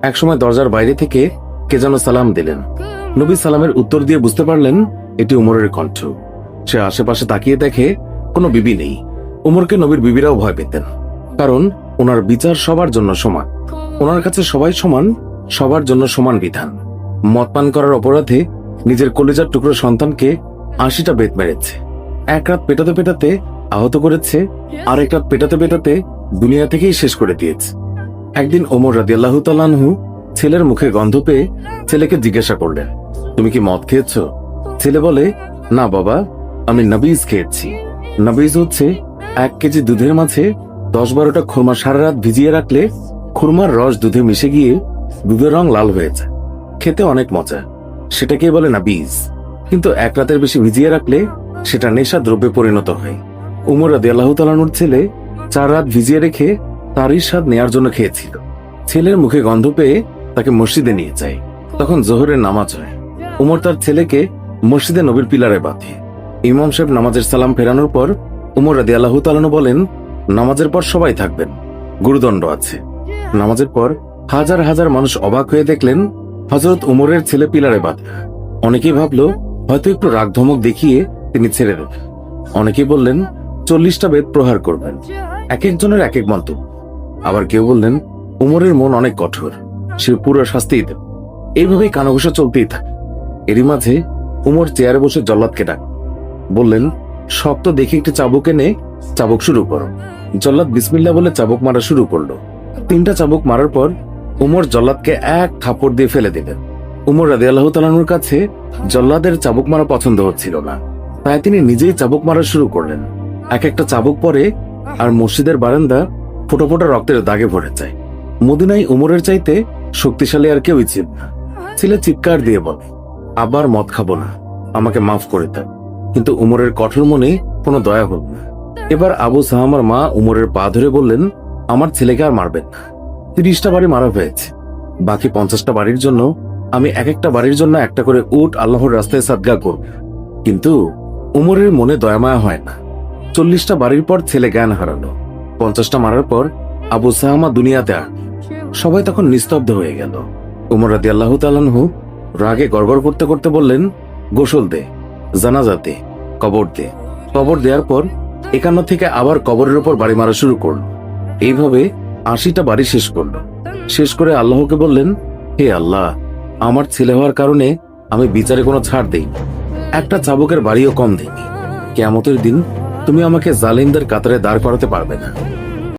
একসময় দরজার বাইরে থেকে কে যেন সালাম দিলেন। নবী সালামের উত্তর দিয়ে বুঝতে পারলেন এটি উমরের কণ্ঠ। সে আশেপাশে তাকিয়ে দেখে কোনো বিবি নেই। উমরকে নবীর বিবিরাও ভয় পেতেন, কারণ ওনার বিচার সবার জন্য সমান। ওনার কাছে সবাই সমান, সবার জন্য সমান বিধান। মদ পান করার অপরাধে নিজের কলিজার টুকরো সন্তানকে 80টা বেত মেরেছে। এক রাত পেটাতে পেটাতে আহত করেছে, আর এক রাত পেটাতে পেটাতে দুনিয়া থেকেই শেষ করে দিয়েছে। একদিন ওমর রাদিয়াল্লাহু তাআলা আনহু ছেলের মুখে গন্ধ পেয়ে ছেলেকে জিজ্ঞাসা করলেন, তুমি কি মদ খেয়েছ? ছেলে বলে, না বাবা, আমি নবীজ খেয়েছি। নবীজ হচ্ছে 1 কেজি দুধের মাঝে 10-12টা খুরমা সারা রাত ভিজিয়ে রাখলে খুরমার রস দুধে মিশে গিয়ে দুধের রং লাল হয়ে যায়। খেতে অনেক মজা, সেটাকে বলে নবীজ। কিন্তু 1 রাতের বেশি ভিজিয়ে রাখলে সেটা নেশা দ্রব্যে পরিণত হয়। উমর রাদিয়াল্লাহু তাআলা আনহুর ছেলে 4 রাত ভিজিয়ে রেখে তারই স্বাদ নেয়ার জন্য খেয়েছিল। ছেলের মুখে গন্ধ পেয়ে তাকে মসজিদে নিয়ে যায়। তখন জোহরের নামাজ হয়। উমর তার ছেলেকে মসজিদে নবীর পিলারে বাঁধে। ইমাম সাহেব নামাজের সালাম ফেরানোর পর উমর রাদিয়াল্লাহু তাআলা আনহু বলেন, নামাজের পর সবাই থাকবেন, গুরুদণ্ড আছে। নামাজের পর হাজার হাজার মানুষ অবাক হয়ে দেখলেন হযরত উমরের ছেলে পিলারে বাঁধা। অনেকেই ভাবল হয়তো একটু রাগ ধমক দেখিয়ে তিনি ছেড়ে দেবেন। অনেকেই বললেন 40টা বেত প্রহার করবেন। এক একজনের এক এক মন্তব্য। আবার কেউ বললেন উমরের মন অনেক কঠোর, সে পুরো শাস্তিই দেবে। এইভাবেই কানাঘুষা চলতেই থাকে। এরই মাঝে উমর চেয়ারে বসে জল্লাদকে ডাক বললেন, শক্ত দেখে একটি চাবুক এনে চাবুক শুরু করো। জল্লাদ বিসমিল্লাহ বলে চাবুক মারা শুরু করলো। 3টা চাবুক মারার পর উমর জল্লাদকে এক থাপ্পড় দিয়ে ফেলে দিলেন। উমর রাদিয়াল্লাহু তাআলা আনহুর কাছে জল্লাদের চাবুক মারা পছন্দ হচ্ছিল না, তাই তিনি নিজেই চাবুক মারা শুরু করলেন। এক একটা চাবুক পরে আর মসজিদের বারান্দা ফোঁটা ফোঁটা রক্তের দাগে ভরে যায়। মদিনায় উমরের চাইতে শক্তিশালী আর কেউই ছিল না। ছেলে চিৎকার দিয়ে বলে, আবার মদ খাবো না, আমাকে মাফ করে দেন। কিন্তু উমরের কঠোর মনে কোনো দয়া হল না। এবার আবু সাহামার মা উমরের পা ধরে বললেন, আমার ছেলেকে আর মারবেন না। 30টা বাড়ি মারা হয়েছে, বাকি 50টা বাড়ির জন্য আমি এক একটা বাড়ির জন্য একটা করে উট আল্লাহর রাস্তায় সাদগা করব। কিন্তু উমরের মনে দয়ামায়া হয় না। 40টা বাড়ির পর ছেলে জ্ঞান হারালো। 50টা মারার পর আবু সাহামা দুনিয়াতে আর। সবাই তখন নিস্তব্ধ হয়ে গেল। উমর রাদিয়াল্লাহু তাআলা আনহু রাগে গড়গড় করতে করতে বললেন, গোসল দে, জানাজা দে, কবর দে। কবর দেওয়ার পর 51 থেকে আবার কবরের উপর বাড়ি মারা শুরু করলো। এইভাবে 80টা বাড়ি শেষ করলো। শেষ করে আল্লাহকে বললেন, হে আল্লাহ, আমার ছেলে হওয়ার কারণে আমি বিচারে কোনো ছাড় দেইনি, একটা চাবুকের বাড়িও কম দেইনি। কিয়ামতের দিন তুমি আমাকে জালিমদের কাতারে দাঁড় করাতে পারবে না।